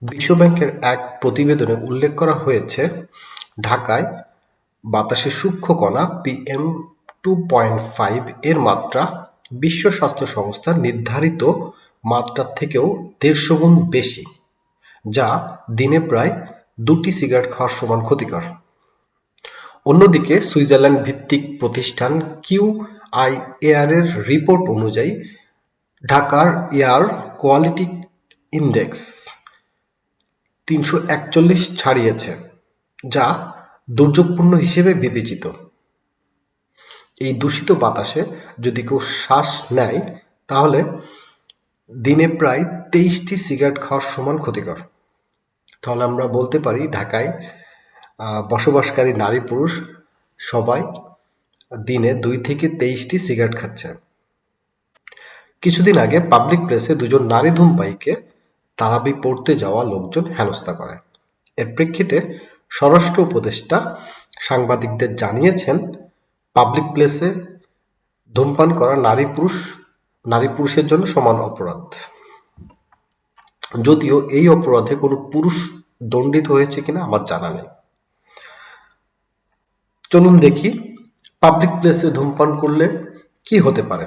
বিশ্বব্যাংকের এক প্রতিবেদনে উল্লেখ করা হয়েছে, ঢাকায় বাতাসে সূক্ষ্ম কণা PM2.5 এর মাত্রা বিশ্ব স্বাস্থ্য সংস্থার নির্ধারিত মাত্রার থেকেও 150 গুণ বেশি, যা দিনে প্রায় 2টি সিগারেট খাওয়ার সমান ক্ষতিকর। অন্যদিকে সুইজারল্যান্ড ভিত্তিক প্রতিষ্ঠান QIAR এর রিপোর্ট অনুযায়ী ঢাকার এয়ার কোয়ালিটি ইনডেক্স 341 ছাড়িয়েছে, যা দুর্যোগপূর্ণ হিসেবে বিবেচিত। এই দূষিত বাতাসে যদি কেউ শ্বাস নেয় তাহলে দিনে প্রায় 23টি সিগারেট খাওয়ার সমান ক্ষতিকর। তাহলে আমরা বলতে পারি ঢাকায় বসবাসকারী নারী পুরুষ সবাই দিনে 2 থেকে 23টি সিগারেট খাচ্ছে। কিছুদিন আগে পাবলিক প্লেসে দুজন নারী ধূমপায়ীকে তারাবি পড়তে যাওয়া লোকজন হেনস্থা করে। এর প্রেক্ষিতে স্বরাষ্ট্র উপদেষ্টা সাংবাদিকদের জানিয়েছেন, পাবলিক প্লেসে ধূমপান করা নারী পুরুষের জন্য সমান অপরাধ। যদিও এই অপরাধে কোনো পুরুষ দণ্ডিত হয়েছে কিনা আমার জানা নেই। চলুন দেখি পাবলিক প্লেসে ধূমপান করলে কি হতে পারে।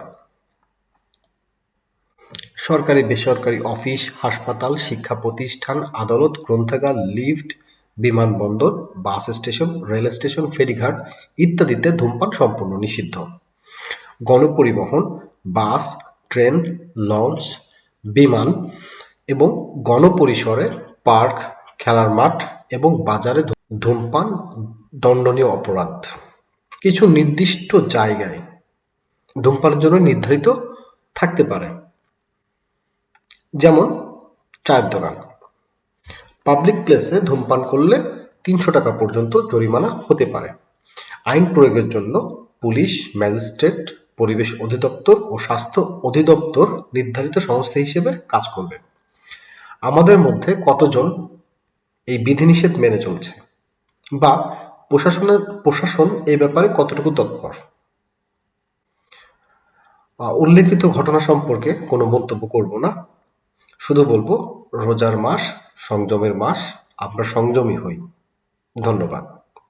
সরকারি বেসরকারি অফিস, হাসপাতাল, শিক্ষা প্রতিষ্ঠান, আদালত, গ্রন্থাগার, লিফট, বিমানবন্দর, বাস স্টেশন, রেল স্টেশন, ফেরিঘাট ইত্যাদিতে ধূমপান সম্পূর্ণ নিষিদ্ধ। গণপরিবহন, বাস, ট্রেন, লঞ্চ, বিমান এবং গণপরিসরে, পার্ক, খেলার মাঠ এবং বাজারে ধূমপান দণ্ডনীয় অপরাধ। কিছু নির্দিষ্ট জায়গায় ধূমপানের জন্য নির্ধারিত থাকতে পারে, যেমন চায়ের দোকান। পাবলিক প্লেসে ধূমপান করলে 300 টাকা পর্যন্ত জরিমানা হতে পারে। আইন প্রয়োগের জন্য পুলিশ, ম্যাজিস্ট্রেট, পরিবেশ অধিদপ্তর ও স্বাস্থ্য অধিদপ্তর নির্ধারিত সংস্থা হিসেবে কাজ করবে। আমাদের মধ্যে কতজন এই বিধিনিষেধ মেনে চলছে, বা প্রশাসন এই ব্যাপারে কতটুকু তৎপর? উল্লেখিত ঘটনা সম্পর্কে কোনো মন্তব্য করব না, শুধু বলবো রোজার মাস, সংযমের মাস, আমরা সংযমী হই। ধন্যবাদ।